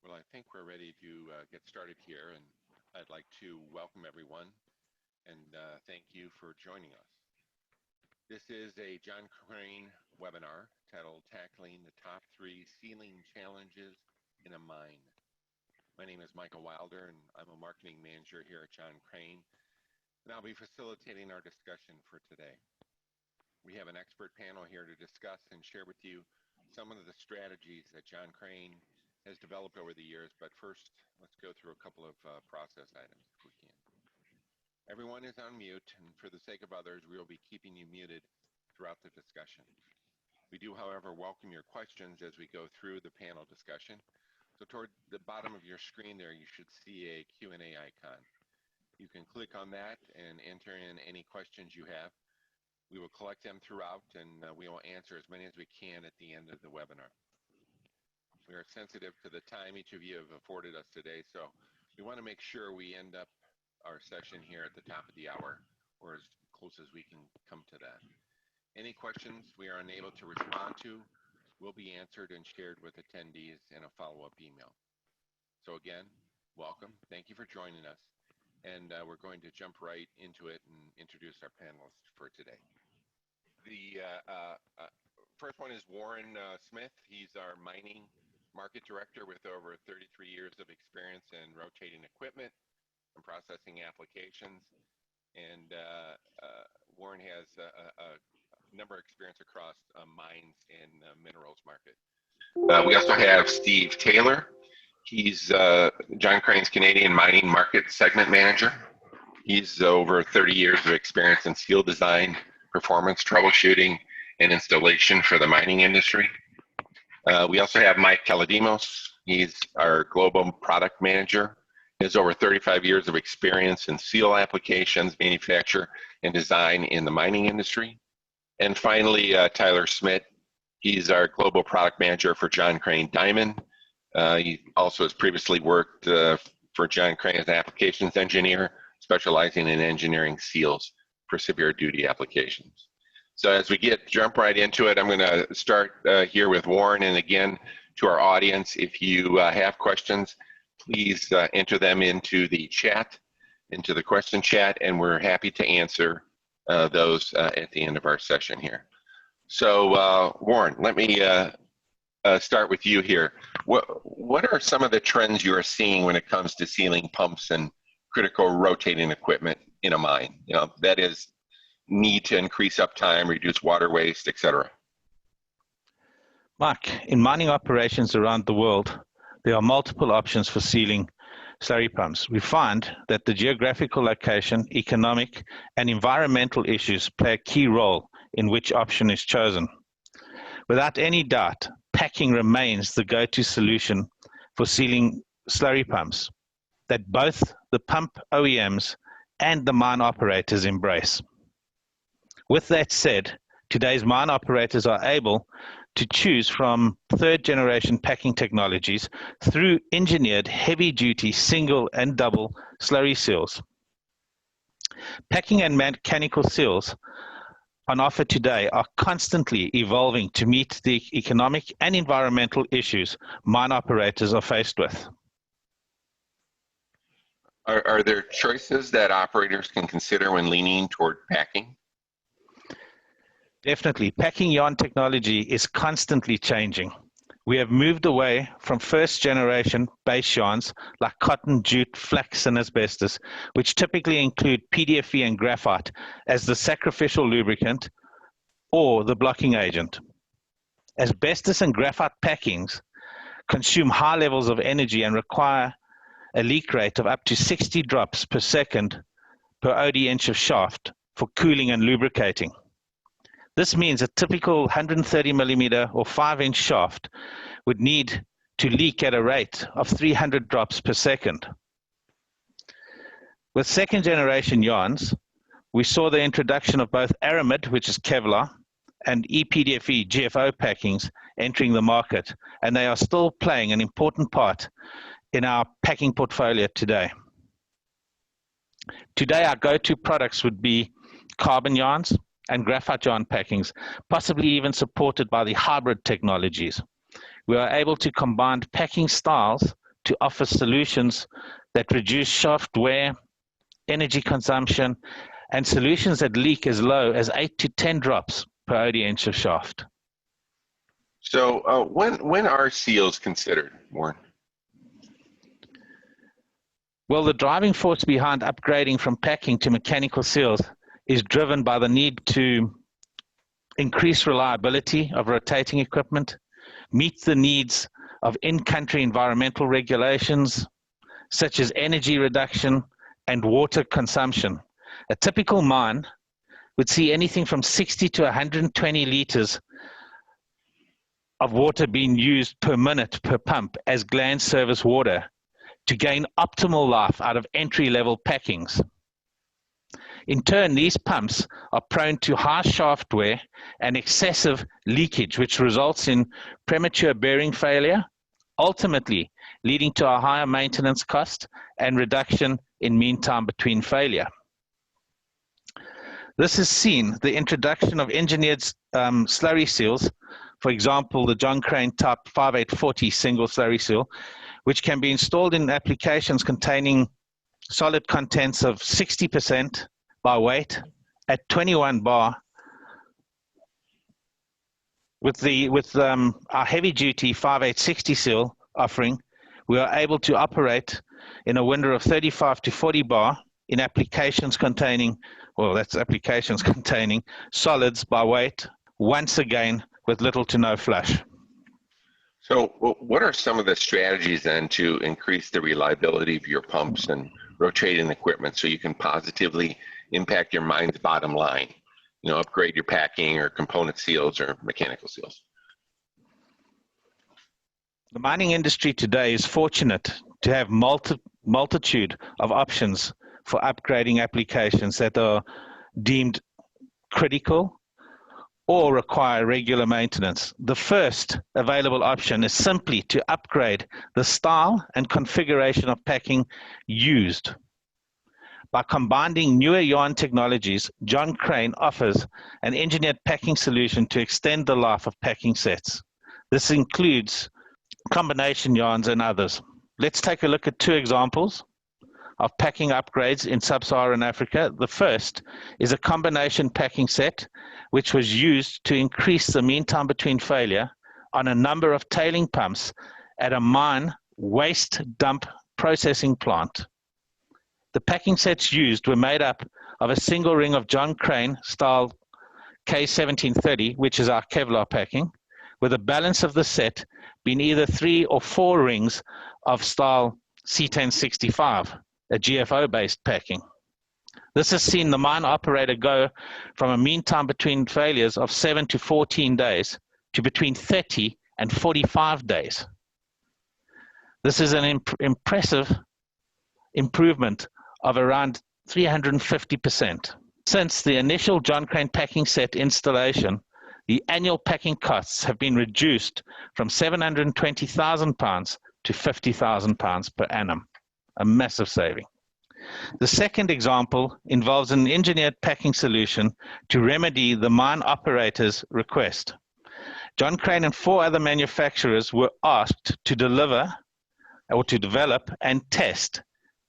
Well, I think we're ready to get started here, and I'd like to welcome everyone and thank you for joining us. This is a John Crane webinar titled Tackling the Top 3 Sealing Challenges in a Mine. My name is Michael Wilder, and I'm a marketing manager here at John Crane, and I'll be facilitating our discussion for today. We have an expert panel here to discuss and share with you some of the strategies that John Crane has developed over the years, but first, let's go through a couple of process items if we can. Everyone is on mute, and for the sake of others, we will be keeping you muted throughout the discussion. We do, however, welcome your questions as we go through the panel discussion. So toward the bottom of your screen there, you should see a Q&A icon. You can click on that and enter in any questions you have. We will collect them throughout, and we will answer as many as we can at the end of the webinar. We are sensitive to the time each of you have afforded us today, so we want to make sure we end up our session here at the top of the hour, or as close as we can come to that. Any questions we are unable to respond to will be answered and shared with attendees in a follow-up email. So again, welcome. Thank you for joining us. And we're going to jump right into it and introduce our panelists for today. The first one is Warren Smith. He's our mining market director with over 33 years of experience in rotating equipment and processing applications. And Warren has a number of experience across mines and minerals market. We also have Steve Taylor. He's John Crane's Canadian mining market segment manager. He's over 30 years of experience in seal design, performance troubleshooting, and installation for the mining industry. We also have Mike Kaladimos. He's our global product manager. He has over 35 years of experience in seal applications, manufacture, and design in the mining industry. And finally, Tyler Smith. He's our global product manager for John Crane Diamond. He also has previously worked for John Crane as an applications engineer, specializing in engineering seals for severe duty applications. So as we jump right into it, I'm going to start here with Warren. And again, to our audience, if you have questions, please enter them into the chat, into the question chat, and we're happy to answer those at the end of our session here. So Warren, let me start with you here. What are some of the trends you are seeing when it comes to sealing pumps and critical rotating equipment in a mine? You know, that is, need to increase uptime, reduce water waste, etc. Mark, in mining operations around the world, there are multiple options for sealing slurry pumps. We find that the geographical location, economic, and environmental issues play a key role in which option is chosen. Without any doubt, packing remains the go-to solution for sealing slurry pumps that both the pump OEMs and the mine operators embrace. With that said, today's mine operators are able to choose from third-generation packing technologies through engineered heavy-duty single and double slurry seals. Packing and mechanical seals on offer today are constantly evolving to meet the economic and environmental issues mine operators are faced with. Are there choices that operators can consider when leaning toward packing? Definitely. Packing yarn technology is constantly changing. We have moved away from first-generation base yarns like cotton, jute, flax, and asbestos, which typically include PDFE and graphite as the sacrificial lubricant or the blocking agent. Asbestos and graphite packings consume high levels of energy and require a leak rate of up to 60 drops per second per OD inch of shaft for cooling and lubricating. This means a typical 130 millimeter or 5-inch shaft would need to leak at a rate of 300 drops per second. With second-generation yarns, we saw the introduction of both aramid, which is Kevlar, and ePDFE GFO packings entering the market, and they are still playing an important part in our packing portfolio today. Today, our go-to products would be carbon yarns and graphite yarn packings, possibly even supported by the hybrid technologies. We are able to combine packing styles to offer solutions that reduce shaft wear, energy consumption, and solutions that leak as low as 8 to 10 drops per OD inch of shaft. So when are seals considered, Warren? Well, the driving force behind upgrading from packing to mechanical seals is driven by the need to increase reliability of rotating equipment, meet the needs of in-country environmental regulations, such as energy reduction and water consumption. A typical mine would see anything from 60 to 120 liters of water being used per minute per pump as gland service water to gain optimal life out of entry-level packings. In turn, these pumps are prone to high shaft wear and excessive leakage, which results in premature bearing failure, ultimately leading to a higher maintenance cost and reduction in mean time between failure. This has seen the introduction of engineered slurry seals, for example, the John Crane Type 5840 single slurry seal, which can be installed in applications containing solid contents of 60% by weight at 21 bar. With our heavy-duty 5860 seal offering, we are able to operate in a window of 35 to 40 bar in applications containing, well, that's applications containing solids by weight, once again with little to no flush. So what are some of the strategies then to increase the reliability of your pumps and rotating equipment so you can positively impact your mine's bottom line? You know, upgrade your packing or component seals or mechanical seals. The mining industry today is fortunate to have multitude of options for upgrading applications that are deemed critical or require regular maintenance. The first available option is simply to upgrade the style and configuration of packing used. By combining newer yarn technologies, John Crane offers an engineered packing solution to extend the life of packing sets. This includes combination yarns and others. Let's take a look at two examples of packing upgrades in sub-Saharan Africa. The first is a combination packing set, which was used to increase the mean time between failure on a number of tailing pumps at a mine waste dump processing plant. The packing sets used were made up of a single ring of John Crane style K1730, which is our Kevlar packing, with a balance of the set being either 3 or 4 rings of style C1065, a GFO-based packing. This has seen the mine operator go from a mean time between failures of 7 to 14 days to between 30 and 45 days. This is an impressive improvement of around 350%. Since the initial John Crane packing set installation, the annual packing costs have been reduced from £720,000 to £50,000 per annum, a massive saving. The second example involves an engineered packing solution to remedy the mine operator's request. John Crane and 4 other manufacturers were asked to develop and test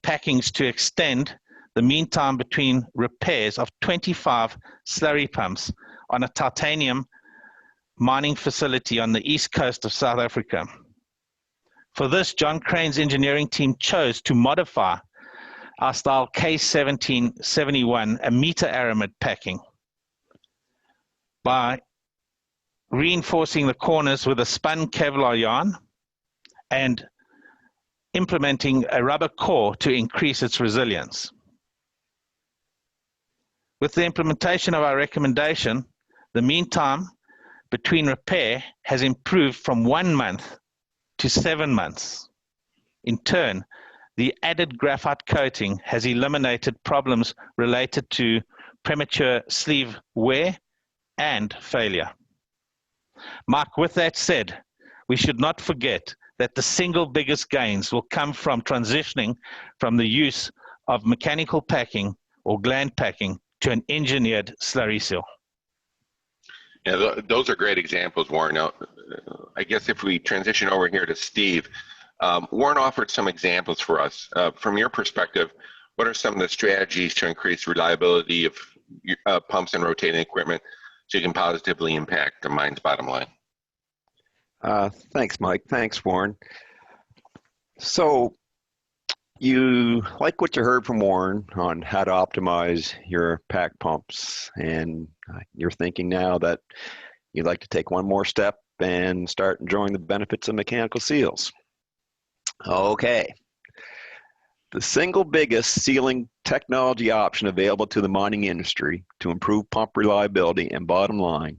packings to extend the mean time between repairs of 25 slurry pumps on a titanium mining facility on the east coast of South Africa. For this, John Crane's engineering team chose to modify our style K1771, a meter aramid packing, by reinforcing the corners with a spun Kevlar yarn and implementing a rubber core to increase its resilience. With the implementation of our recommendation, the mean time between repair has improved from 1 month to 7 months. In turn, the added graphite coating has eliminated problems related to premature sleeve wear and failure. Mark, with that said, we should not forget that the single biggest gains will come from transitioning from the use of mechanical packing or gland packing to an engineered slurry seal. Yeah, those are great examples, Warren. Now, I guess if we transition over here to Steve, Warren offered some examples for us. From your perspective, what are some of the strategies to increase reliability of pumps and rotating equipment so you can positively impact the mine's bottom line? Thanks, Mike. Thanks, Warren. So you like what you heard from Warren on how to optimize your pack pumps, and you're thinking now that you'd like to take one more step and start enjoying the benefits of mechanical seals. Okay. The single biggest sealing technology option available to the mining industry to improve pump reliability and bottom line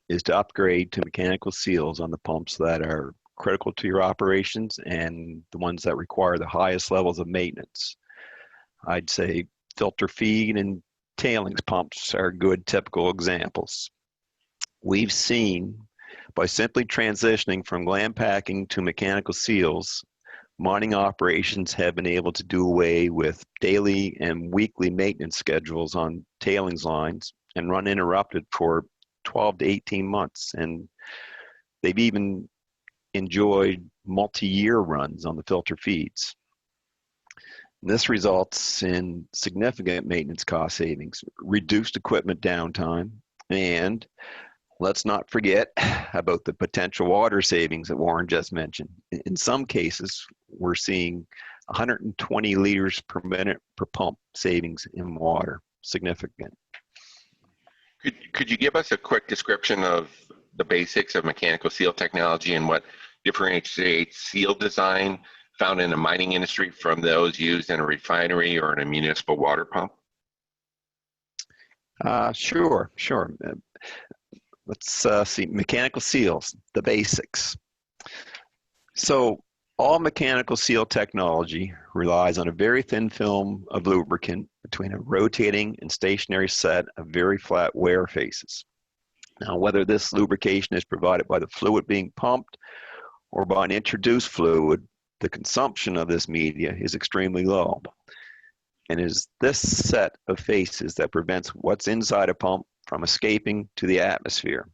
is to upgrade to mechanical seals on the pumps that are critical to your operations and the ones that require the highest levels of maintenance. I'd say filter feed and tailings pumps are good typical examples. We've seen by simply transitioning from gland packing to mechanical seals, mining operations have been able to do away with daily and weekly maintenance schedules on tailings lines and run uninterrupted for 12 to 18 months. And they've even enjoyed multi-year runs on the filter feeds. This results in significant maintenance cost savings, reduced equipment downtime, and let's not forget about the potential water savings that Warren just mentioned. In some cases, we're seeing 120 liters per minute per pump savings in water. Significant. Could you give us a quick description of the basics of mechanical seal technology and what differentiates seal design found in the mining industry from those used in a refinery or in a municipal water pump? Sure. Let's see, mechanical seals, the basics. So all mechanical seal technology relies on a very thin film of lubricant between a rotating and stationary set of very flat wear faces. Now, whether this lubrication is provided by the fluid being pumped or by an introduced fluid, the consumption of this media is extremely low. And it is this set of faces that prevents what's inside a pump from escaping to the atmosphere.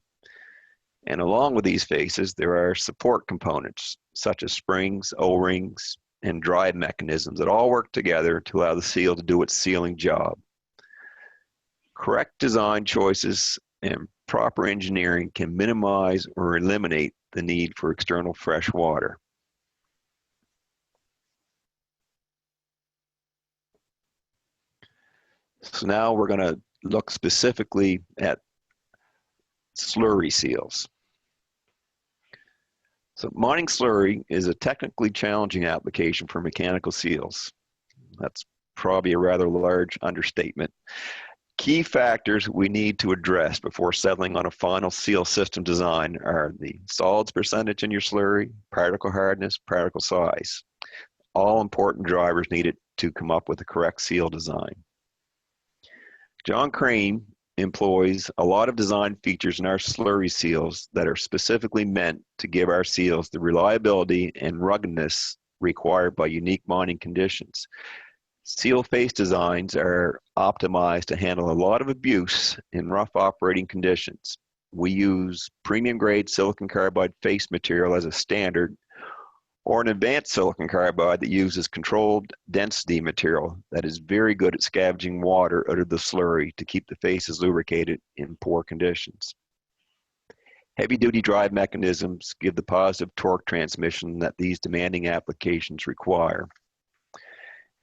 And along with these faces, there are support components such as springs, O-rings, and drive mechanisms that all work together to allow the seal to do its sealing job. Correct design choices and proper engineering can minimize or eliminate the need for external fresh water. So now we're going to look specifically at slurry seals. So mining slurry is a technically challenging application for mechanical seals. That's probably a rather large understatement. Key factors we need to address before settling on a final seal system design are the solids percentage in your slurry, particle hardness, particle size. All important drivers needed to come up with the correct seal design. John Crane employs a lot of design features in our slurry seals that are specifically meant to give our seals the reliability and ruggedness required by unique mining conditions. Seal face designs are optimized to handle a lot of abuse in rough operating conditions. We use premium grade silicon carbide face material as a standard, or an advanced silicon carbide that uses controlled density material that is very good at scavenging water out of the slurry to keep the faces lubricated in poor conditions. Heavy-duty drive mechanisms give the positive torque transmission that these demanding applications require.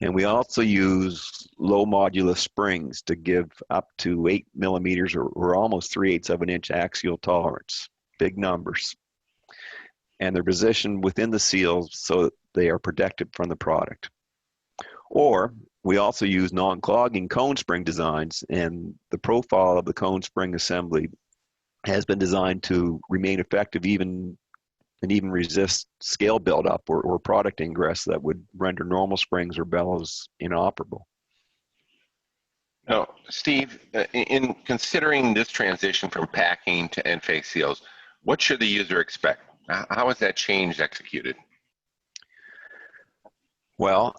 And we also use low modulus springs to give up to 8 millimeters or almost 3/8 of an inch axial tolerance. Big numbers. And they're positioned within the seals so that they are protected from the product. Or we also use non-clogging cone spring designs, and the profile of the cone spring assembly has been designed to remain effective and even resist scale buildup or product ingress that would render normal springs or bellows inoperable. Now, Steve, in considering this transition from packing to end face seals, what should the user expect? How is that change executed? Well,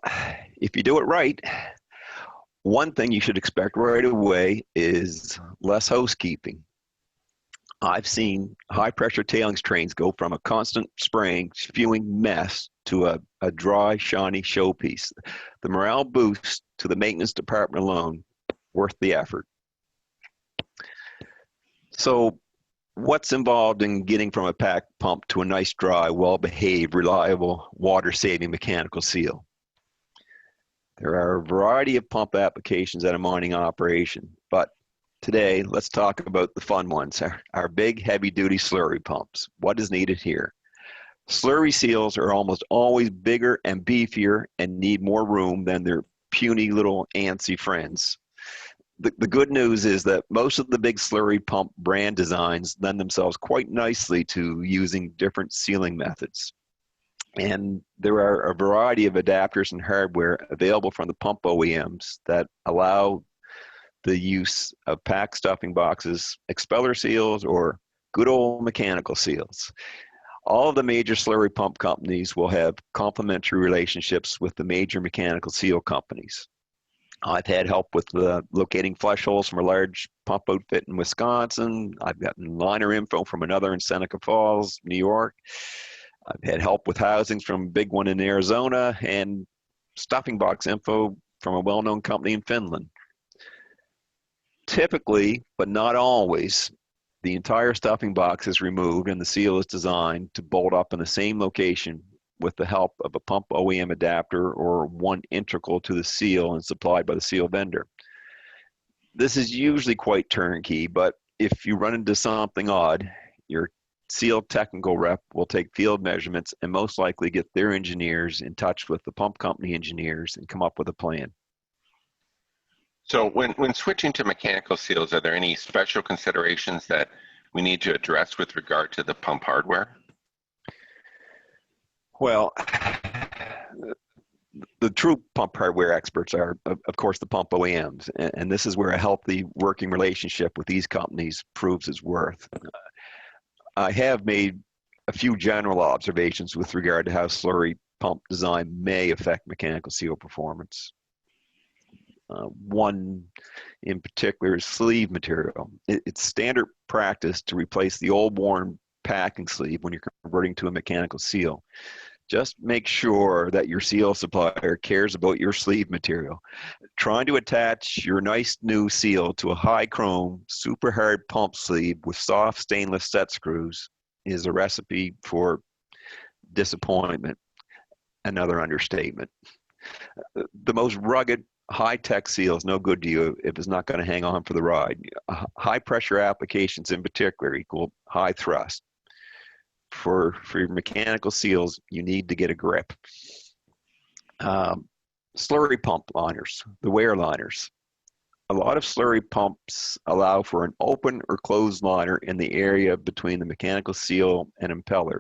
if you do it right, one thing you should expect right away is less housekeeping. I've seen high pressure tailings trains go from a constant spraying, spewing mess to a dry, shiny showpiece. The morale boost to the maintenance department alone, worth the effort. So what's involved in getting from a pack pump to a nice, dry, well-behaved, reliable, water-saving mechanical seal? There are a variety of pump applications at a mining operation, but today let's talk about the fun ones, our big, heavy-duty slurry pumps. What is needed here? Slurry seals are almost always bigger and beefier and need more room than their puny little antsy friends. The good news is that most of the big slurry pump brand designs lend themselves quite nicely to using different sealing methods. And there are a variety of adapters and hardware available from the pump OEMs that allow the use of pack stuffing boxes, expeller seals, or good old mechanical seals. All of the major slurry pump companies will have complementary relationships with the major mechanical seal companies. I've had help with locating flush holes from a large pump outfit in Wisconsin. I've gotten liner info from another in Seneca Falls, New York. I've had help with housings from a big one in Arizona and stuffing box info from a well-known company in Finland. Typically, but not always, the entire stuffing box is removed and the seal is designed to bolt up in the same location with the help of a pump OEM adapter or one integral to the seal and supplied by the seal vendor. This is usually quite turnkey, but if you run into something odd, your seal technical rep will take field measurements and most likely get their engineers in touch with the pump company engineers and come up with a plan. So when switching to mechanical seals, are there any special considerations that we need to address with regard to the pump hardware? Well, the true pump hardware experts are, of course, the pump OEMs, and this is where a healthy working relationship with these companies proves its worth. I have made a few general observations with regard to how slurry pump design may affect mechanical seal performance. One in particular is sleeve material. It's standard practice to replace the old worn packing sleeve when you're converting to a mechanical seal. Just make sure that your seal supplier cares about your sleeve material. Trying to attach your nice new seal to a high chrome, super hard pump sleeve with soft stainless set screws is a recipe for disappointment. Another understatement. The most rugged, high-tech seal is no good to you if it's not going to hang on for the ride. High-pressure applications in particular equal high thrust. For your mechanical seals, you need to get a grip. Slurry pump liners, the wear liners. A lot of slurry pumps allow for an open or closed liner in the area between the mechanical seal and impeller.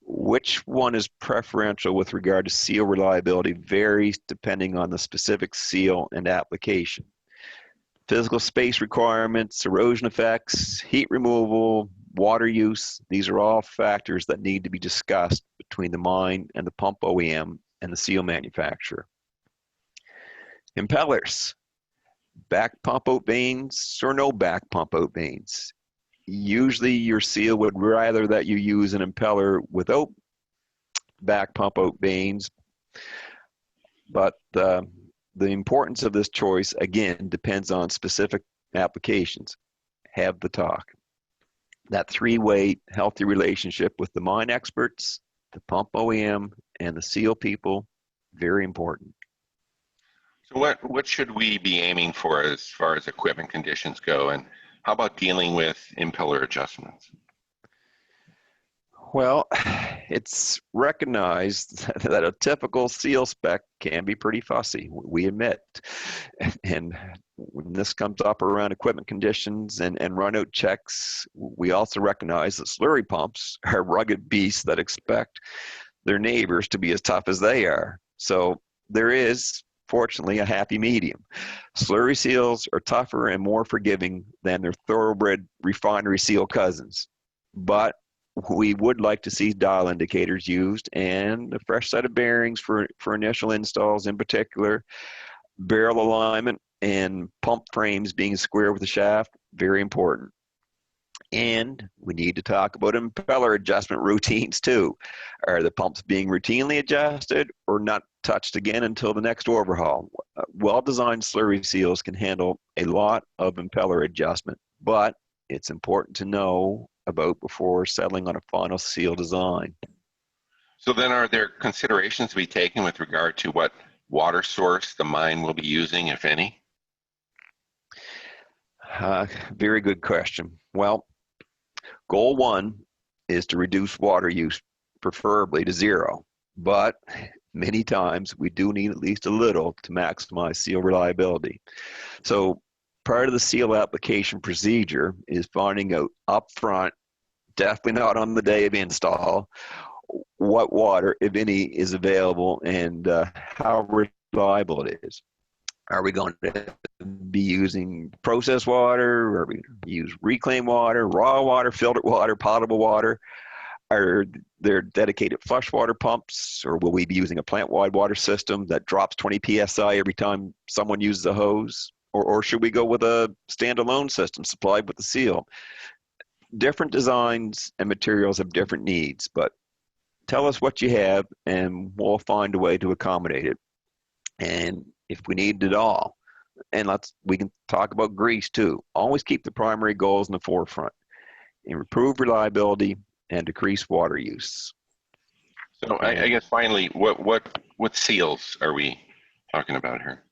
Which one is preferential with regard to seal reliability varies depending on the specific seal and application. Physical space requirements, erosion effects, heat removal, water use, these are all factors that need to be discussed between the mine and the pump OEM and the seal manufacturer. Impellers, back pump out vanes or no back pump out vanes. Usually your seal would rather that you use an impeller without back pump out vanes, but the importance of this choice, again, depends on specific applications. Have the talk. That three-way healthy relationship with the mine experts, the pump OEM, and the seal people, very important. So what should we be aiming for as far as equipment conditions go, and how about dealing with impeller adjustments? Well, it's recognized that a typical seal spec can be pretty fussy, we admit. And when this comes up around equipment conditions and run-out checks, we also recognize that slurry pumps are rugged beasts that expect their neighbors to be as tough as they are. So there is, fortunately, a happy medium. Slurry seals are tougher and more forgiving than their thoroughbred refinery seal cousins. But we would like to see dial indicators used and a fresh set of bearings for initial installs, in particular, barrel alignment and pump frames being square with the shaft, very important. And we need to talk about impeller adjustment routines too. Are the pumps being routinely adjusted or not touched again until the next overhaul? Well-designed slurry seals can handle a lot of impeller adjustment, but it's important to know about before settling on a final seal design. So then are there considerations to be taken with regard to what water source the mine will be using, if any? Very good question. Well, goal one is to reduce water use, preferably to zero. But many times we do need at least a little to maximize seal reliability. So part of the seal application procedure is finding out upfront, definitely not on the day of install, what water, if any, is available and how reliable it is. Are we going to be using processed water? Are we going to use reclaimed water, raw water, filtered water, potable water? Are there dedicated flush water pumps, or will we be using a plant-wide water system that drops 20 psi every time someone uses a hose? Or should we go with a standalone system supplied with the seal? Different designs and materials have different needs, but tell us what you have and we'll find a way to accommodate it. And if we need it all, and we can talk about grease too. Always keep the primary goals in the forefront: improve reliability and decrease water use. So I guess finally, what seals are we talking about here?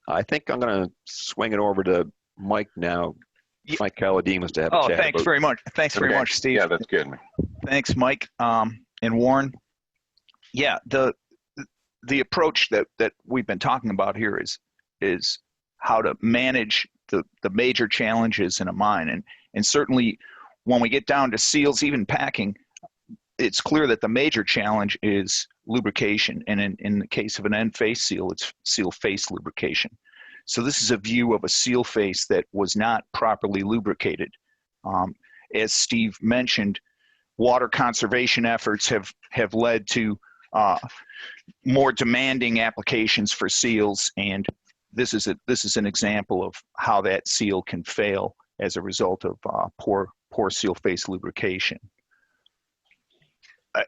I think I'm going to swing it over to Mike now. Mike Caladimas to have a chat. Thanks very much. Thanks very much, Steve. Yeah, that's good. Thanks, Mike and Warren. Yeah, the approach that we've been talking about here is how to manage the major challenges in a mine, and certainly when we get down to seals, even packing, it's clear that the major challenge is lubrication, and in the case of an end face seal, it's seal face lubrication. So this is a view of a seal face that was not properly lubricated. As Steve mentioned, water conservation efforts have led to more demanding applications for seals, and this is an example of how that seal can fail as a result of poor seal face lubrication.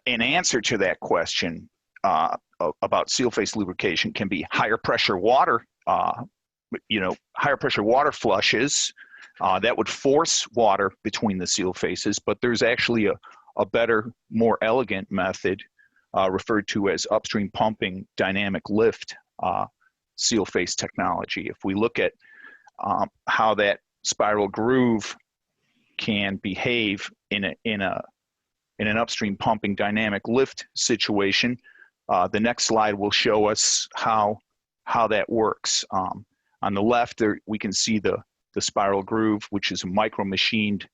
An answer to that question about seal face lubrication can be higher pressure water. Higher pressure water flushes that would force water between the seal faces, but there's actually a better, more elegant method referred to as upstream pumping dynamic lift seal face technology. If we look at how that spiral groove can behave in an upstream pumping dynamic lift situation, the next slide will show us how that works. On the left, there we can see the spiral groove, which is a micro-machined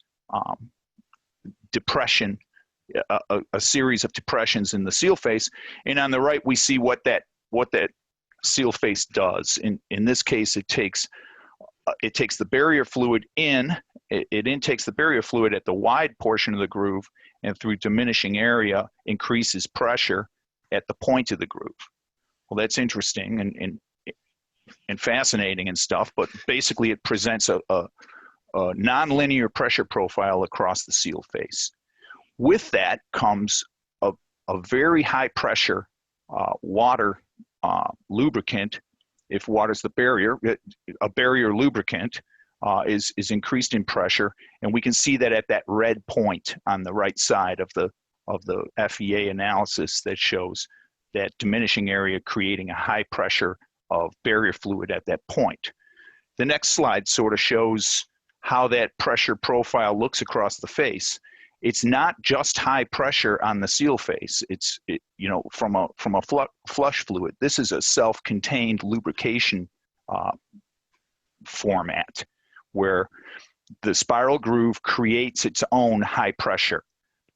depression, a series of depressions in the seal face. And on the right, we see what that seal face does. In this case, it takes the barrier fluid in. It intakes the barrier fluid at the wide portion of the groove, and through diminishing area, increases pressure at the point of the groove. Well, that's interesting and fascinating and stuff, but basically it presents a nonlinear pressure profile across the seal face. With that comes a very high pressure water lubricant. If water's the barrier, a barrier lubricant is increased in pressure, and we can see that at that red point on the right side of the FEA analysis that shows that diminishing area creating a high pressure of barrier fluid at that point. The next slide sort of shows how that pressure profile looks across the face. It's not just high pressure on the seal face. It's from a flush fluid. This is a self-contained lubrication format where the spiral groove creates its own high pressure,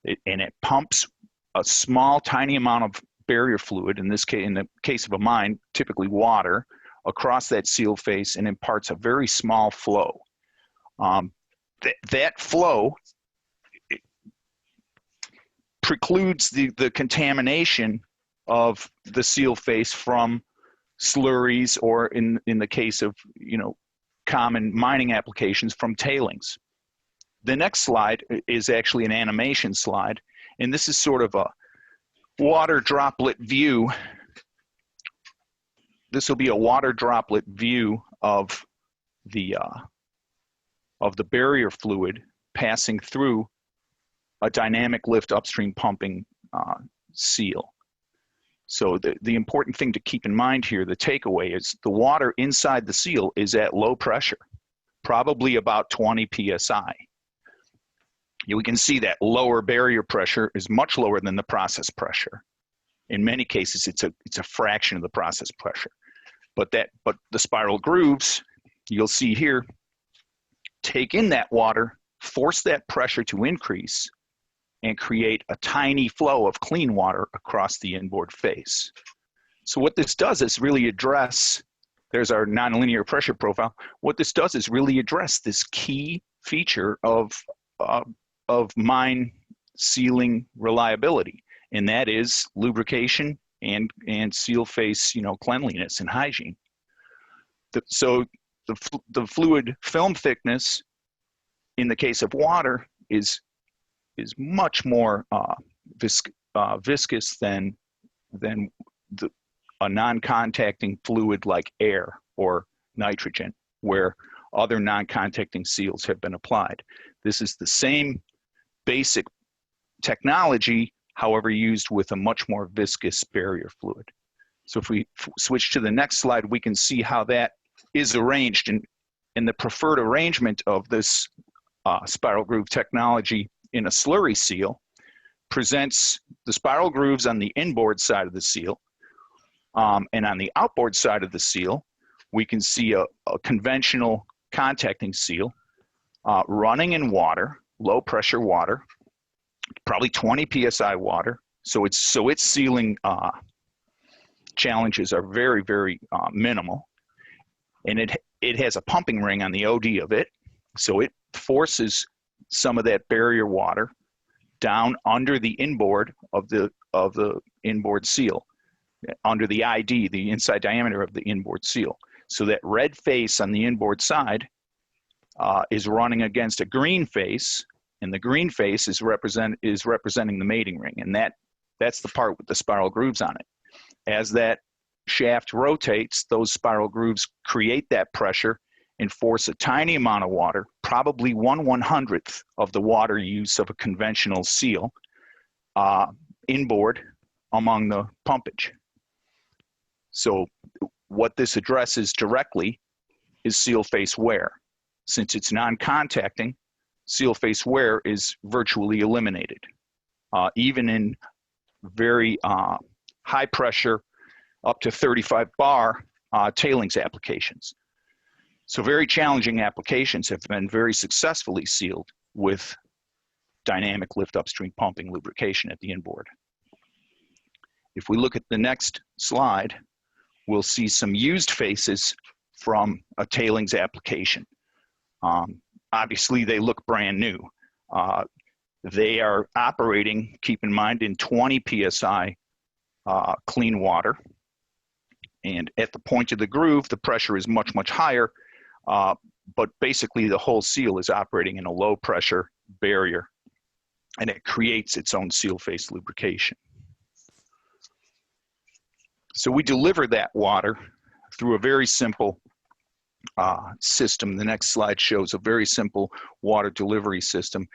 and it pumps a small, tiny amount of barrier fluid, in this case, in the case of a mine, typically water, across that seal face and imparts a very small flow. That flow precludes the contamination of the seal face from slurries, or in the case of common mining applications from tailings. The next slide is actually an animation slide, and this is sort of a water droplet view. This will be a water droplet view of the barrier fluid passing through a dynamic lift upstream pumping seal. So the important thing to keep in mind here, the takeaway, is the water inside the seal is at low pressure, probably about 20 psi. We can see that lower barrier pressure is much lower than the process pressure. In many cases, it's a fraction of the process pressure. But the spiral grooves, you'll see here, take in that water, force that pressure to increase, and create a tiny flow of clean water across the inboard face. So what this does is really address, there's our nonlinear pressure profile. What this does is really address this key feature of mine sealing reliability, and that is lubrication and seal face, cleanliness and hygiene. So the fluid film thickness in the case of water is much more viscous than a non-contacting fluid like air or nitrogen, where other non-contacting seals have been applied. This is the same basic technology, however, used with a much more viscous barrier fluid. So if we switch to the next slide, we can see how that is arranged. And the preferred arrangement of this spiral groove technology in a slurry seal presents the spiral grooves on the inboard side of the seal. And on the outboard side of the seal, we can see a conventional contacting seal running in water, low pressure water, probably 20 psi water. So its sealing challenges are very, very minimal. And it has a pumping ring on the OD of it. So it forces some of that barrier water down under the inboard of the inboard seal, under the ID, the inside diameter of the inboard seal. So that red face on the inboard side is running against a green face, and the green face is representing the mating ring, and that's the part with the spiral grooves on it. As that shaft rotates, those spiral grooves create that pressure and force a tiny amount of water, probably 1/100th of the water use of a conventional seal, inboard among the pumpage. So what this addresses directly is seal face wear. Since it's non-contacting, seal face wear is virtually eliminated, even in very high pressure, up to 35 bar tailings applications. So very challenging applications have been very successfully sealed with dynamic lift upstream pumping lubrication at the inboard. If we look at the next slide, we'll see some used faces from a tailings application. Obviously, they look brand new. They are operating, keep in mind, in 20 psi clean water. And at the point of the groove, the pressure is much, much higher. But basically, the whole seal is operating in a low pressure barrier, and it creates its own seal face lubrication. So we deliver that water through a very simple system. The next slide shows a very simple water delivery system.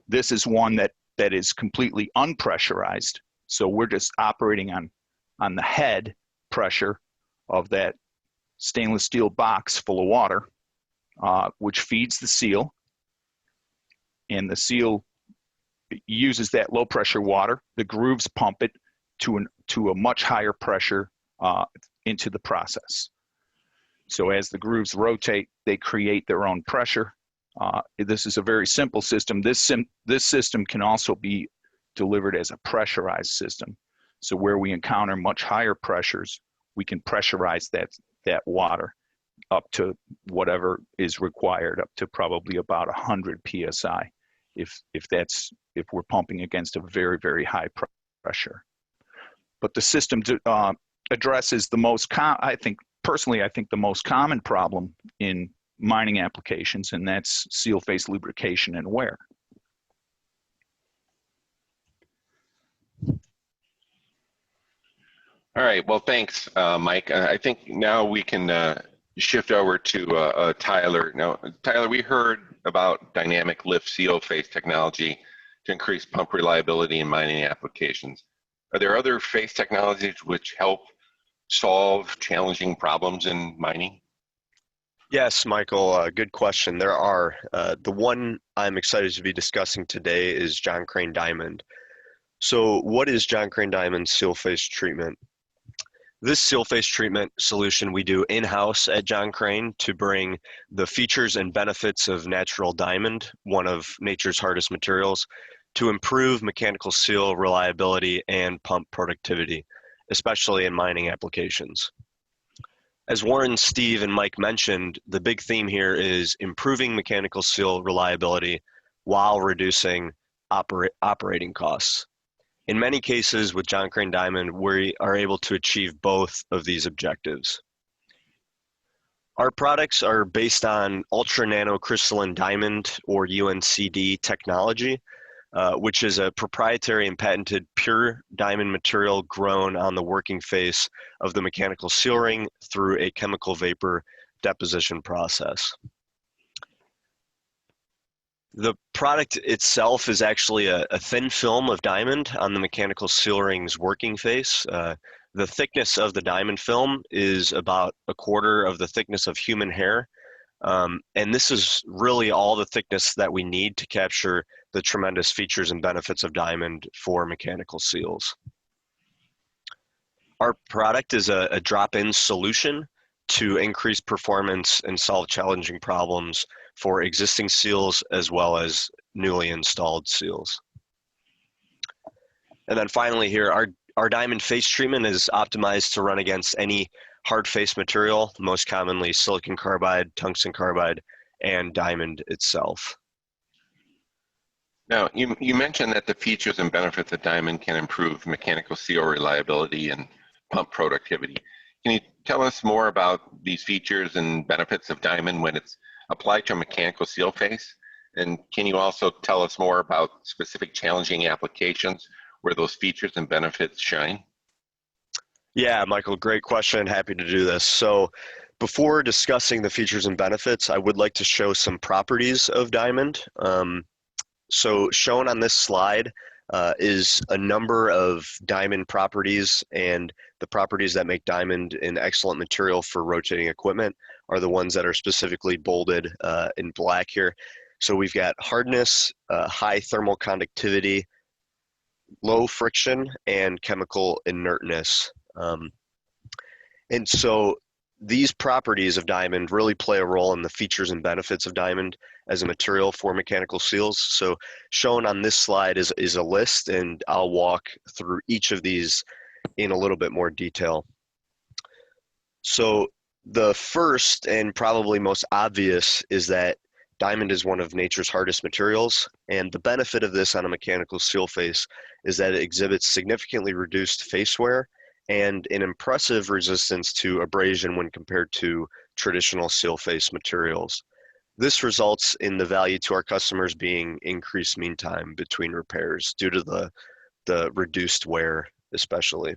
This is one that is completely unpressurized. So we're just operating on the head pressure of that stainless steel box full of water, which feeds the seal. And the seal uses that low pressure water. The grooves pump it to a much higher pressure into the process. So as the grooves rotate, they create their own pressure. This is a very simple system. This system can also be delivered as a pressurized system. So where we encounter much higher pressures, we can pressurize that water up to whatever is required, up to probably about 100 psi, if we're pumping against a very, very high pressure. But the system addresses the most I think the most common problem in mining applications, and that's seal face lubrication and wear. All right, well, thanks, Mike. I think now we can shift over to Tyler. Now, Tyler, we heard about dynamic lift seal face technology to increase pump reliability in mining applications. Are there other face technologies which help solve challenging problems in mining? Yes, Michael, good question. There are. The one I'm excited to be discussing today is John Crane Diamond. So what is John Crane Diamond seal face treatment? This seal face treatment solution we do in-house at John Crane to bring the features and benefits of natural diamond, one of nature's hardest materials, to improve mechanical seal reliability and pump productivity, especially in mining applications. As Warren, Steve, and Mike mentioned, the big theme here is improving mechanical seal reliability while reducing operating costs. In many cases with John Crane Diamond, we are able to achieve both of these objectives. Our products are based on ultra nanocrystalline diamond, or UNCD technology, which is a proprietary and patented pure diamond material grown on the working face of the mechanical seal ring through a chemical vapor deposition process. The product itself is actually a thin film of diamond on the mechanical seal ring's working face. The thickness of the diamond film is about a quarter of the thickness of human hair. And this is really all the thickness that we need to capture the tremendous features and benefits of diamond for mechanical seals. Our product is a drop-in solution to increase performance and solve challenging problems for existing seals as well as newly installed seals. And then finally here, our diamond face treatment is optimized to run against any hard face material, most commonly silicon carbide, tungsten carbide, and diamond itself. Now, you mentioned that the features and benefits of diamond can improve mechanical seal reliability and pump productivity. Can you tell us more about these features and benefits of diamond when it's applied to a mechanical seal face? And can you also tell us more about specific challenging applications where those features and benefits shine? Yeah, Michael, great question. Happy to do this. So before discussing the features and benefits, I would like to show some properties of diamond. So shown on this slide is a number of diamond properties, and the properties that make diamond an excellent material for rotating equipment are the ones that are specifically bolded in black here. So we've got hardness, high thermal conductivity, low friction, and chemical inertness. And so these properties of diamond really play a role in the features and benefits of diamond as a material for mechanical seals. So shown on this slide is a list, and I'll walk through each of these in a little bit more detail. So the first and probably most obvious is that diamond is one of nature's hardest materials, and the benefit of this on a mechanical seal face is that it exhibits significantly reduced face wear and an impressive resistance to abrasion when compared to traditional seal face materials. This results in the value to our customers being increased mean time between repairs due to the reduced wear especially.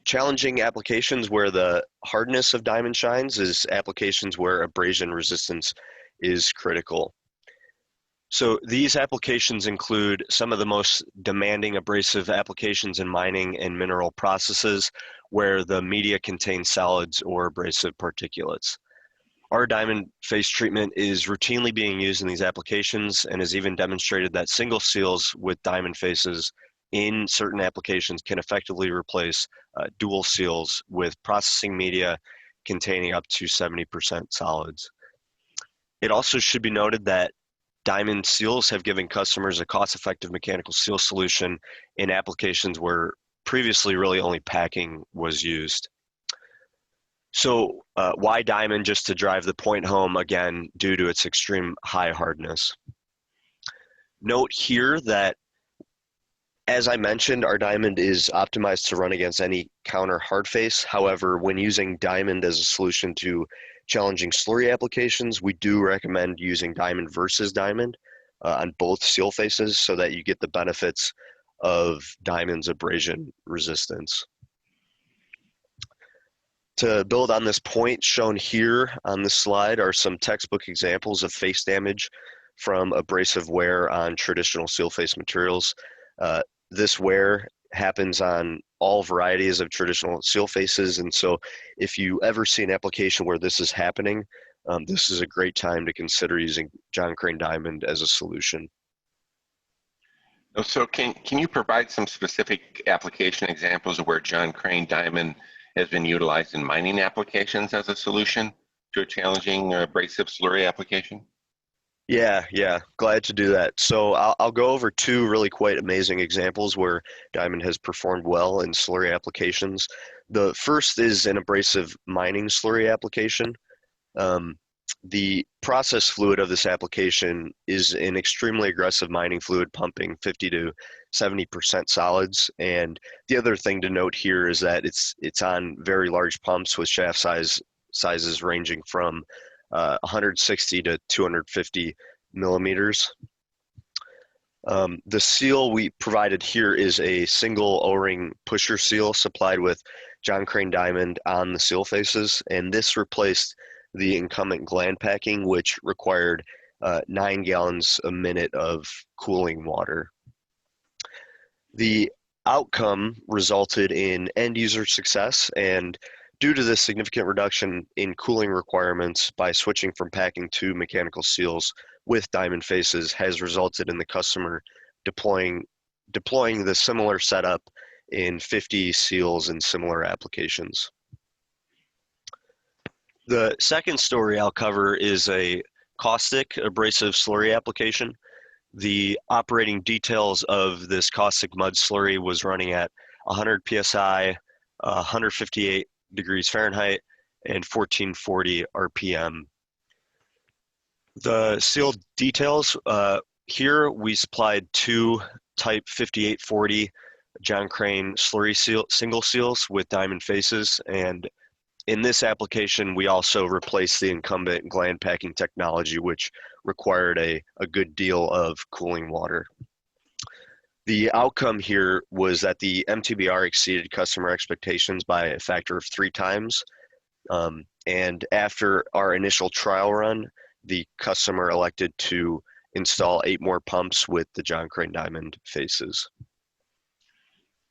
Challenging applications where the hardness of diamond shines is applications where abrasion resistance is critical. So these applications include some of the most demanding abrasive applications in mining and mineral processes where the media contains solids or abrasive particulates. Our diamond face treatment is routinely being used in these applications and has even demonstrated that single seals with diamond faces in certain applications can effectively replace dual seals with processing media containing up to 70% solids. It also should be noted that diamond seals have given customers a cost-effective mechanical seal solution in applications where previously really only packing was used. So why diamond? Just to drive the point home again, due to its extreme high hardness. Note here that, as I mentioned, our diamond is optimized to run against any counter hard face. However, when using diamond as a solution to challenging slurry applications, we do recommend using diamond versus diamond on both seal faces so that you get the benefits of diamond's abrasion resistance. To build on this point, shown here on this slide are some textbook examples of face damage from abrasive wear on traditional seal face materials. This wear happens on all varieties of traditional seal faces, and so if you ever see an application where this is happening, this is a great time to consider using John Crane Diamond as a solution. So can you provide some specific application examples of where John Crane Diamond has been utilized in mining applications as a solution to a challenging abrasive slurry application? Yeah, glad to do that. So I'll go over two really quite amazing examples where diamond has performed well in slurry applications. The first is an abrasive mining slurry application. The process fluid of this application is an extremely aggressive mining fluid, pumping 50 to 70% solids. And the other thing to note here is that it's on very large pumps with shaft sizes ranging from 160 to 250 millimeters. The seal we provided here is a single O-ring pusher seal supplied with John Crane Diamond on the seal faces, and this replaced the incumbent gland packing, which required 9 gallons a minute of cooling water. The outcome resulted in end user success, and due to this significant reduction in cooling requirements by switching from packing to mechanical seals with diamond faces has resulted in the customer deploying the similar setup in 50 seals in similar applications. The second story I'll cover is a caustic abrasive slurry application. The operating details of this caustic mud slurry was running at 100 psi, 158 degrees Fahrenheit, and 1440 RPM. The seal details, here we supplied two type 5840 John Crane slurry single seals with diamond faces, and in this application we also replaced the incumbent gland packing technology, which required a good deal of cooling water. The outcome here was that the MTBR exceeded customer expectations by a factor of 3 times. And after our initial trial run, the customer elected to install 8 more pumps with the John Crane Diamond faces.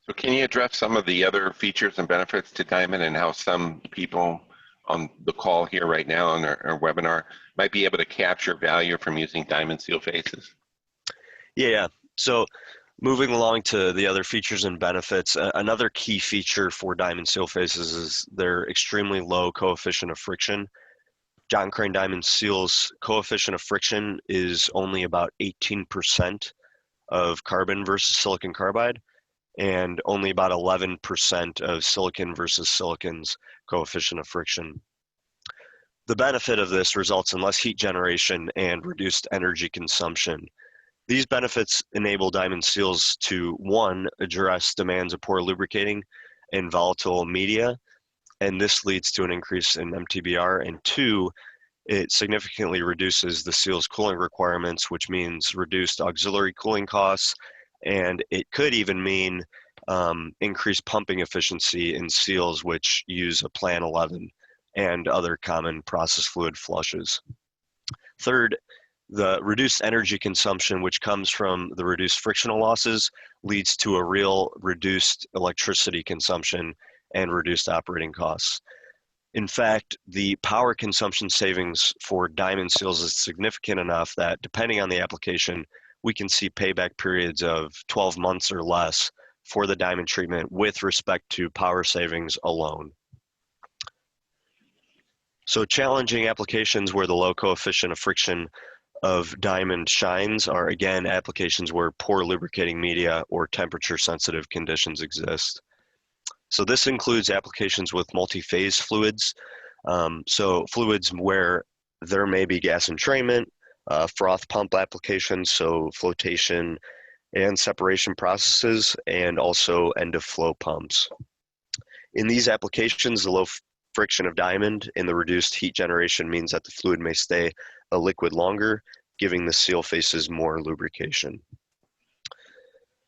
So can you address some of the other features and benefits to Diamond and how some people on the call here right now on our webinar might be able to capture value from using Diamond seal faces? Yeah, so moving along to the other features and benefits, another key feature for Diamond seal faces is their extremely low coefficient of friction. John Crane Diamond Seal's coefficient of friction is only about 18% of carbon versus silicon carbide, and only about 11% of silicon versus silicon's coefficient of friction. The benefit of this results in less heat generation and reduced energy consumption. These benefits enable diamond seals to, 1, address demands of poor lubricating and volatile media, and this leads to an increase in MTBR, and 2, it significantly reduces the seal's cooling requirements, which means reduced auxiliary cooling costs, and it could even mean increased pumping efficiency in seals which use a Plan 11 and other common process fluid flushes. Third, the reduced energy consumption, which comes from the reduced frictional losses, leads to a real reduced electricity consumption and reduced operating costs. In fact, the power consumption savings for diamond seals is significant enough that, depending on the application, we can see payback periods of 12 months or less for the diamond treatment with respect to power savings alone. So challenging applications where the low coefficient of friction of diamond shines are, again, applications where poor lubricating media or temperature sensitive conditions exist. So this includes applications with multi-phase fluids. So fluids where there may be gas entrainment, froth pump applications, so flotation and separation processes, and also end of flow pumps. In these applications, the low friction of diamond, and the reduced heat generation means that the fluid may stay a liquid longer, giving the seal faces more lubrication.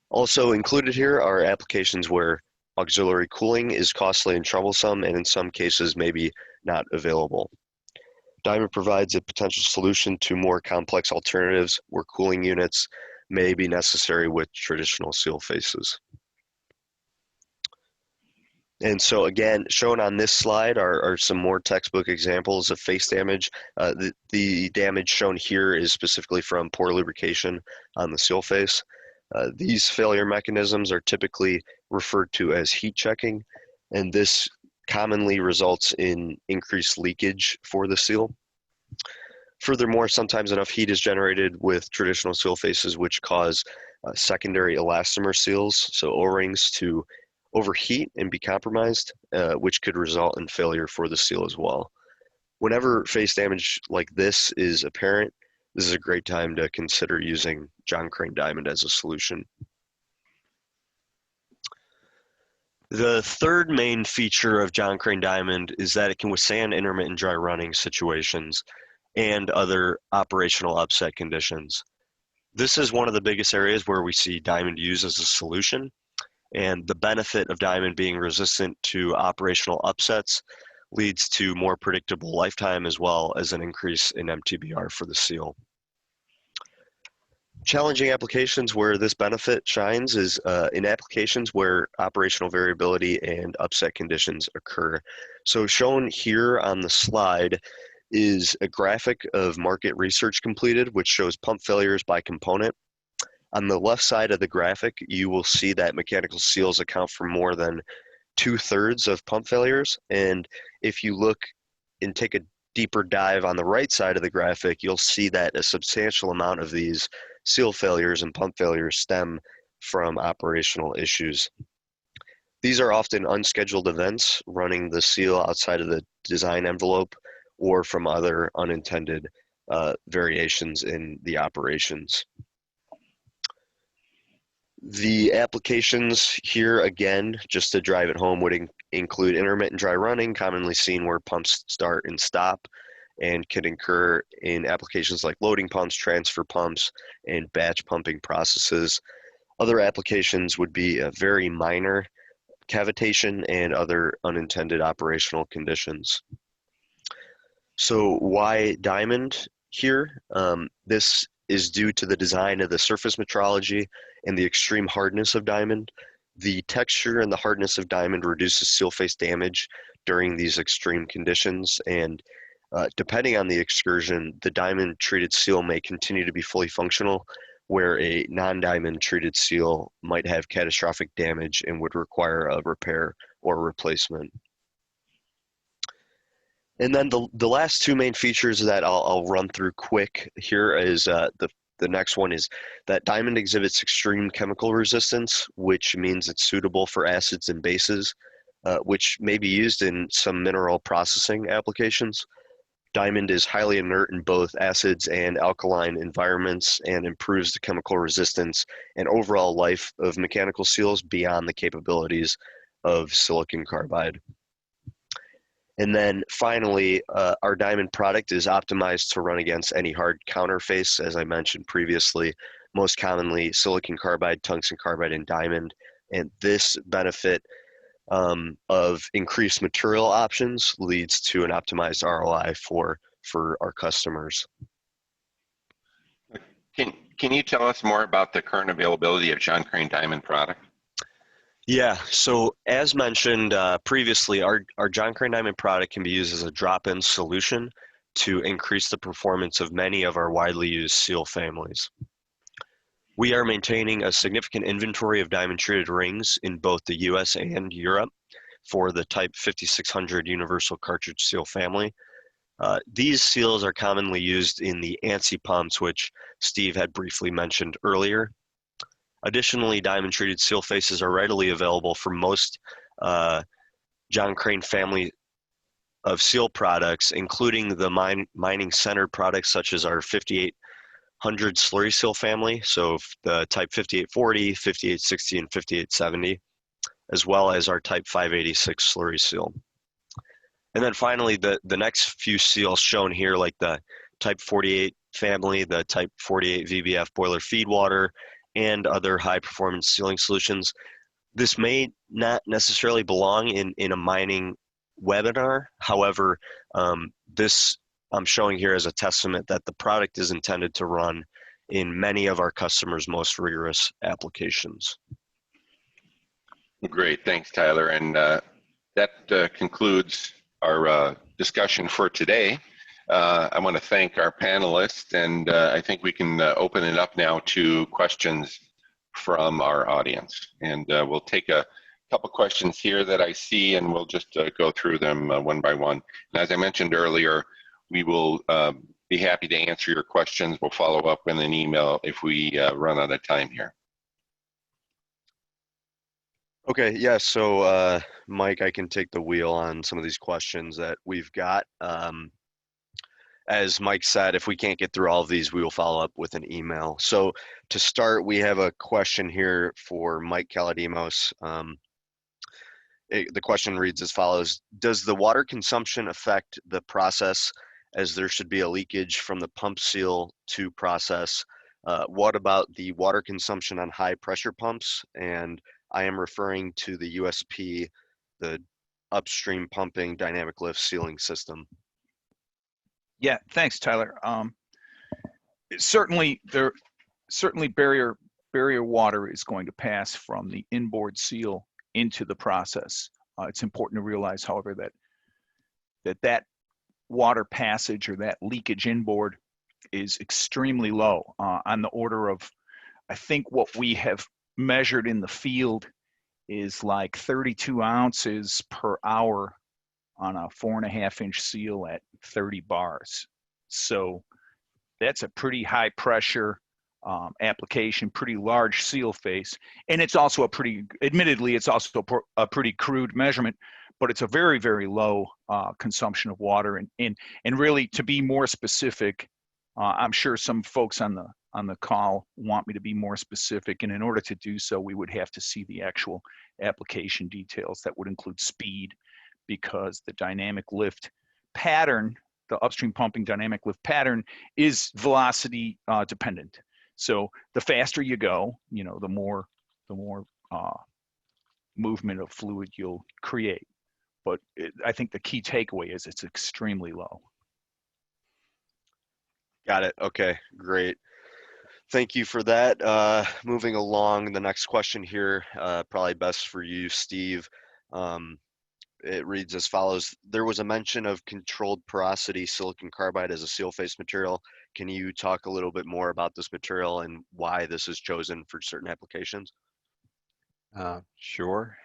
Also included here are applications where auxiliary cooling is costly and troublesome, and in some cases maybe not available. Diamond provides a potential solution to more complex alternatives where cooling units may be necessary with traditional seal faces. And so again, shown on this slide are some more textbook examples of face damage. The damage shown here is specifically from poor lubrication on the seal face. These failure mechanisms are typically referred to as heat checking, and this commonly results in increased leakage for the seal. Furthermore, sometimes enough heat is generated with traditional seal faces which cause secondary elastomer seals, so O-rings, to overheat and be compromised, which could result in failure for the seal as well. Whenever face damage like this is apparent, this is a great time to consider using John Crane Diamond as a solution. The third main feature of John Crane Diamond is that it can withstand intermittent dry running situations and other operational upset conditions. This is one of the biggest areas where we see diamond used as a solution, and the benefit of diamond being resistant to operational upsets leads to more predictable lifetime as well as an increase in MTBR for the seal. Challenging applications where this benefit shines is in applications where operational variability and upset conditions occur. So shown here on the slide is a graphic of market research completed, which shows pump failures by component. On the left side of the graphic, you will see that mechanical seals account for more than 2/3 of pump failures. And if you look and take a deeper dive on the right side of the graphic, you'll see that a substantial amount of these seal failures and pump failures stem from operational issues. These are often unscheduled events running the seal outside of the design envelope or from other unintended variations in the operations. The applications here, again, just to drive it home, would include intermittent dry running, commonly seen where pumps start and stop, and can occur in applications like loading pumps, transfer pumps, and batch pumping processes. Other applications would be a very minor cavitation and other unintended operational conditions. So why diamond here? This is due to the design of the surface metrology and the extreme hardness of diamond. The texture and the hardness of diamond reduces seal face damage during these extreme conditions, and depending on the excursion, the diamond treated seal may continue to be fully functional, where a non-diamond treated seal might have catastrophic damage and would require a repair or replacement. And then the last two main features that I'll run through quick here is the next one is that diamond exhibits extreme chemical resistance, which means it's suitable for acids and bases, which may be used in some mineral processing applications. Diamond is highly inert in both acids and alkaline environments and improves the chemical resistance and overall life of mechanical seals beyond the capabilities of silicon carbide. And then finally, our diamond product is optimized to run against any hard counterface, as I mentioned previously, most commonly silicon carbide, tungsten carbide, and diamond. And this benefit of increased material options leads to an optimized ROI for our customers. Can you tell us more about the current availability of John Crane Diamond product? Yeah, so as mentioned previously, our John Crane Diamond product can be used as a drop-in solution to increase the performance of many of our widely used seal families. We are maintaining a significant inventory of diamond-treated rings in both the US and Europe for the Type 5600 universal cartridge seal family. These seals are commonly used in the ANSI pumps, which Steve had briefly mentioned earlier. Additionally, diamond-treated seal faces are readily available for most John Crane family of seal products, including the mining-centered products such as our 5800 slurry seal family, so the Type 5840, 5860, and 5870, as well as our Type 586 slurry seal. And then finally, the next few seals shown here, like the Type 48 family, the Type 48 VBF boiler feed water, and other high-performance sealing solutions. This may not necessarily belong in a mining webinar. However, this I'm showing here as a testament that the product is intended to run in many of our customers' most rigorous applications. Great, thanks, Tyler. And that concludes our discussion for today. I want to thank our panelists, and I think we can open it up now to questions from our audience. And we'll take a couple questions here that I see, and we'll just go through them one by one. And as I mentioned earlier, we will be happy to answer your questions. We'll follow up with an email if we run out of time here. Okay, yeah, so Mike, I can take the wheel on some of these questions that we've got. As Mike said, if we can't get through all of these, we will follow up with an email. So to start, we have a question here for Mike Kaladimos. The question reads as follows: does the water consumption affect the process, as there should be a leakage from the pump seal to process? What about the water consumption on high pressure pumps? And I am referring to the USP, the upstream pumping dynamic lift sealing system. Yeah, thanks, Tyler. Certainly barrier water is going to pass from the inboard seal into the process. It's important to realize, however, that water passage or that leakage inboard is extremely low, on the order of, I think what we have measured in the field is like 32 ounces per hour on a 4.5-inch seal at 30 bars. So that's a pretty high pressure application, pretty large seal face. And it's also admittedly, it's also a pretty crude measurement, but it's a very, very low consumption of water. And really, to be more specific, I'm sure some folks on the call want me to be more specific. And in order to do so, we would have to see the actual application details. That would include speed, because the dynamic lift pattern, the upstream pumping dynamic lift pattern, is velocity dependent. So the faster you go, the more movement of fluid you'll create. But I think the key takeaway is it's extremely low. Got it. Okay, great. Thank you for that. Moving along, the next question here, probably best for you, Steve. It reads as follows: there was a mention of controlled porosity silicon carbide as a seal face material. Can you talk a little bit more about this material and why this is chosen for certain applications? Sure.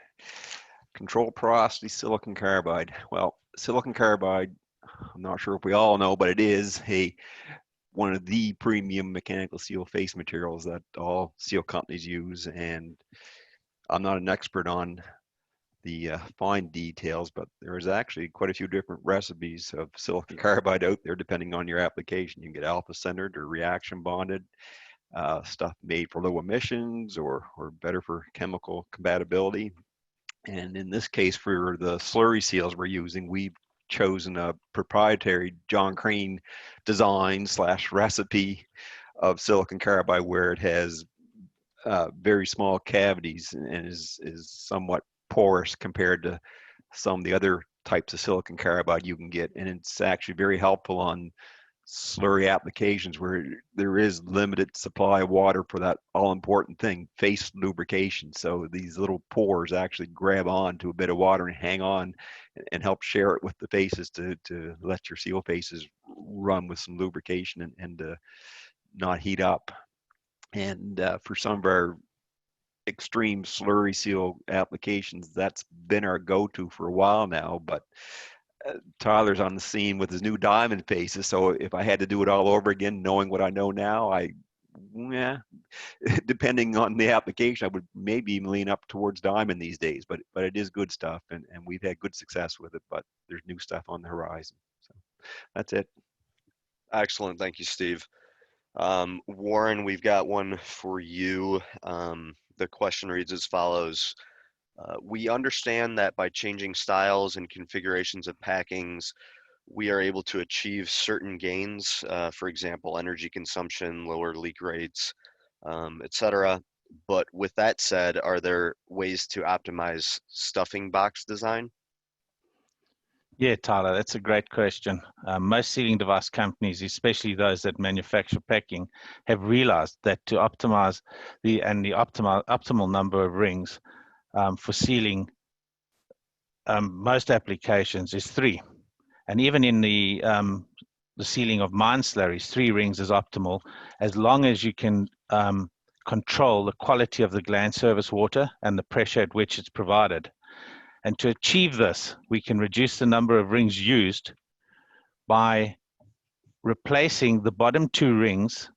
Controlled porosity silicon carbide. Well, silicon carbide, I'm not sure if we all know, but it is one of the premium mechanical seal face materials that all seal companies use. And I'm not an expert on the fine details, but there is actually quite a few different recipes of silicon carbide out there depending on your application. You can get alpha centered or reaction bonded, stuff made for low emissions or better for chemical compatibility. And in this case, for the slurry seals we're using, we've chosen a proprietary John Crane design / recipe of silicon carbide, where it has very small cavities and is somewhat porous compared to some of the other types of silicon carbide you can get. And it's actually very helpful on slurry applications where there is limited supply of water for that all-important thing, face lubrication. So these little pores actually grab on to a bit of water and hang on and help share it with the faces to let your seal faces run with some lubrication and not heat up. And for some of our extreme slurry seal applications, that's been our go-to for a while now. But Tyler's on the scene with his new diamond faces, so if I had to do it all over again, knowing what I know now, depending on the application, I would maybe even lean up towards diamond these days. But it is good stuff, and we've had good success with it. But there's new stuff on the horizon. So that's it. Excellent. Thank you, Steve. Warren, we've got one for you. The question reads as follows: We understand that by changing styles and configurations of packings, we are able to achieve certain gains, for example, energy consumption, lower leak rates, etc. But with that said, are there ways to optimize stuffing box design? Yeah, Tyler, that's a great question. Most sealing device companies, especially those that manufacture packing, have realized that to optimize the optimal number of rings for sealing most applications is 3. And even in the sealing of mine slurries, 3 rings is optimal as long as you can control the quality of the gland service water and the pressure at which it's provided. And to achieve this, we can reduce the number of rings used by replacing the bottom 2 rings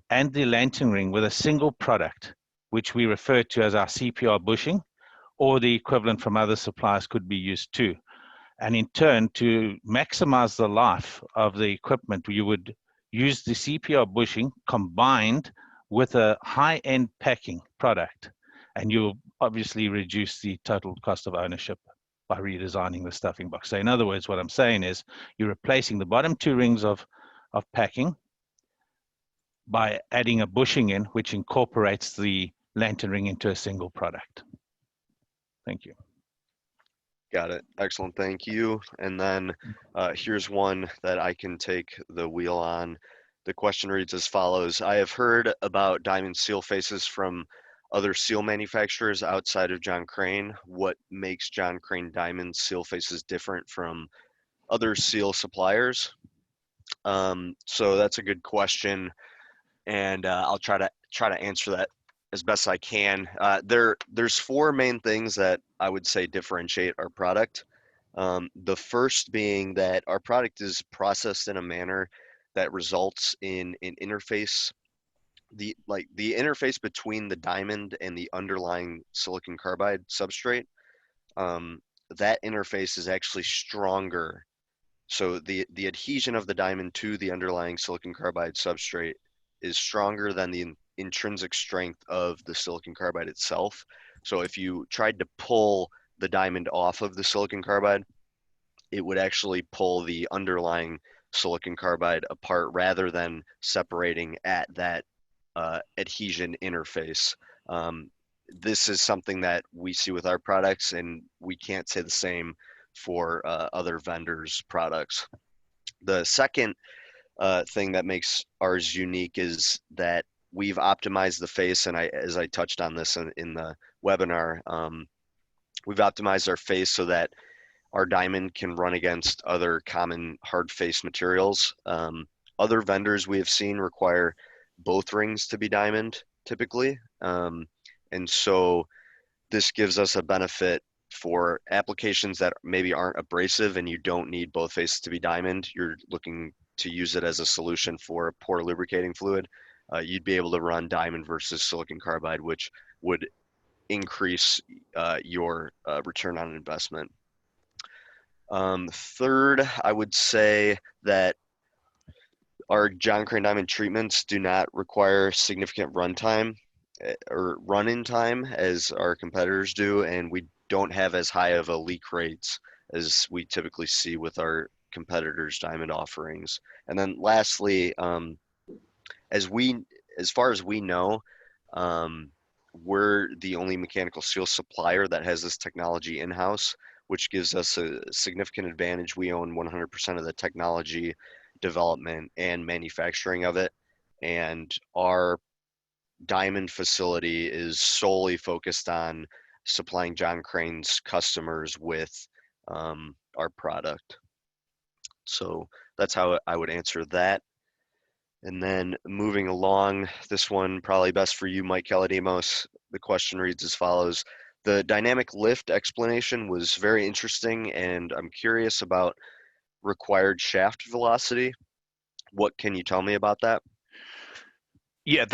and the lantern ring with a single product, which we refer to as our CPR bushing, or the equivalent from other suppliers could be used too. And in turn, to maximize the life of the equipment, you would use the CPR bushing combined with a high-end packing product, and you'll obviously reduce the total cost of ownership by redesigning the stuffing box. So in other words, what I'm saying is you're replacing the bottom 2 rings of packing by adding a bushing in, which incorporates the lantern ring into a single product. Thank you. Got it. Excellent. Thank you. And then here's one that I can take the wheel on. The question reads as follows. I have heard about diamond seal faces from other seal manufacturers outside of John Crane. What makes John Crane diamond seal faces different from other seal suppliers? So that's a good question, and I'll try to answer that as best I can. There's 4 main things that I would say differentiate our product. The first being that our product is processed in a manner that results in an interface, the interface between the diamond and the underlying silicon carbide substrate. That interface is actually stronger. So the adhesion of the diamond to the underlying silicon carbide substrate is stronger than the intrinsic strength of the silicon carbide itself. So if you tried to pull the diamond off of the silicon carbide, it would actually pull the underlying silicon carbide apart rather than separating at that adhesion interface. This is something that we see with our products, and we can't say the same for other vendors' products. The second thing that makes ours unique is that we've optimized the face, and as I touched on this in the webinar, we've optimized our face so that our diamond can run against other common hard face materials. Other vendors we have seen require both rings to be diamond typically, and so this gives us a benefit for applications that maybe aren't abrasive and you don't need both faces to be diamond. You're looking to use it as a solution for poor lubricating fluid. You'd be able to run diamond versus silicon carbide, which would increase your return on investment. Third, I would say that our John Crane Diamond treatments do not require significant runtime or run-in time as our competitors do, and we don't have as high of a leak rates as we typically see with our competitors' diamond offerings. And then lastly, as far as we know, we're the only mechanical seal supplier that has this technology in-house, which gives us a significant advantage. We own 100% of the technology development and manufacturing of it, and our diamond facility is solely focused on supplying John Crane's customers with our product. So that's how I would answer that. And then moving along, this one probably best for you, Mike Kaladimos. The question reads as follows. The dynamic lift explanation was very interesting, and I'm curious about required shaft velocity. What can you tell me about that? Yeah,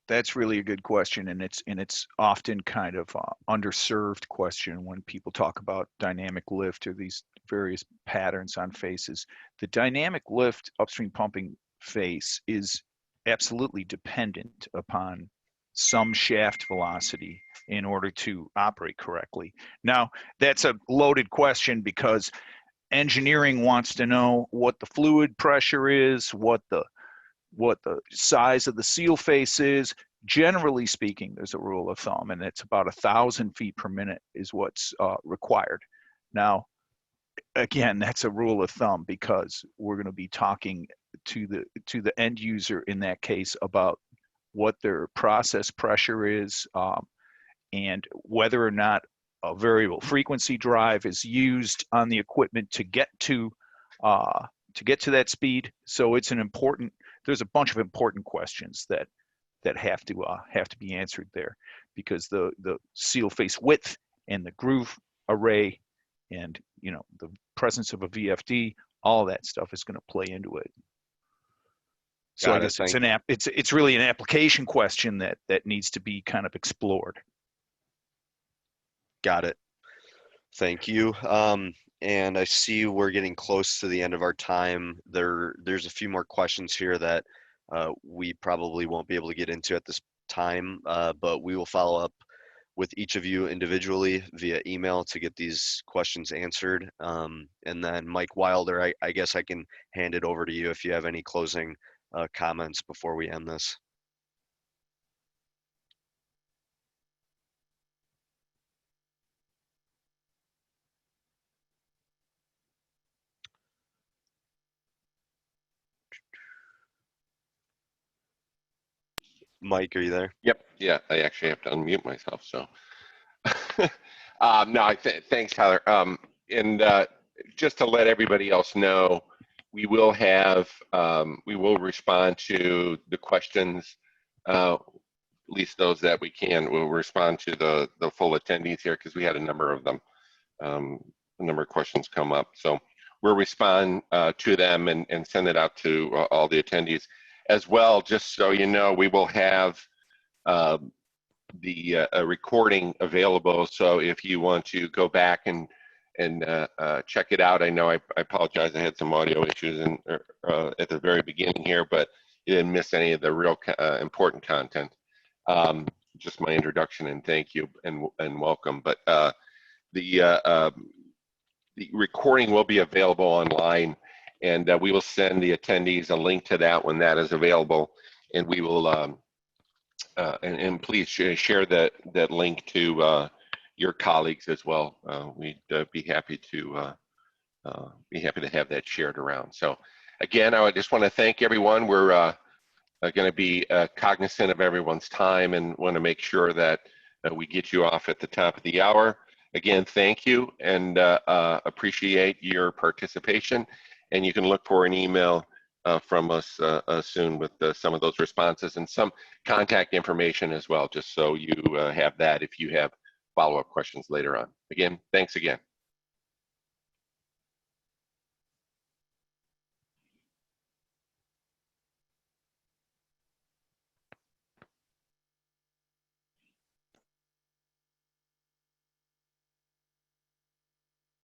that's really a good question, and it's often kind of underserved question when people talk about dynamic lift or these various patterns on faces. The dynamic lift upstream pumping face is absolutely dependent upon some shaft velocity in order to operate correctly. Now, that's a loaded question because engineering wants to know what the fluid pressure is, what the size of the seal face is. Generally speaking, there's a rule of thumb, and it's about 1,000 feet per minute is what's required. Now, again, that's a rule of thumb because we're going to be talking to the end user in that case about what their process pressure is, and whether or not a variable frequency drive is used on the equipment to get to that speed. So it's there's a bunch of important questions that have to be answered there, because the seal face width and the groove array and the presence of a VFD, all that stuff is going to play into it. So I guess it's really an application question that needs to be kind of explored. Got it. Thank you. And I see we're getting close to the end of our time. There's a few more questions here that we probably won't be able to get into at this time, but we will follow up with each of you individually via email to get these questions answered. And then Mike Wilder, I guess I can hand it over to you if you have any closing comments before we end this. Mike, are you there? Yep. Yeah, I actually have to unmute myself. So, no, thanks, Tyler. And just to let everybody else know, we will respond to the questions, at least those that we can. We'll respond to the full attendees here because we had a number of them, a number of questions come up. So we'll respond to them and send it out to all the attendees. As well, just so you know, we will have the recording available. So if you want to go back and check it out, I know I apologize. I had some audio issues at the very beginning here, but you didn't miss any of the real important content. Just my introduction and thank you and welcome. But the recording will be available online. And we will send the attendees a link to that when that is available, and we will and please share that link to your colleagues as well. We'd be happy to have that shared around. So again, I just want to thank everyone. We're going to be cognizant of everyone's time and want to make sure that we get you off at the top of the hour. Again, thank you and appreciate your participation. And you can look for an email from us soon with some of those responses and some contact information as well, just so you have that if you have follow-up questions later on. Again, thanks again.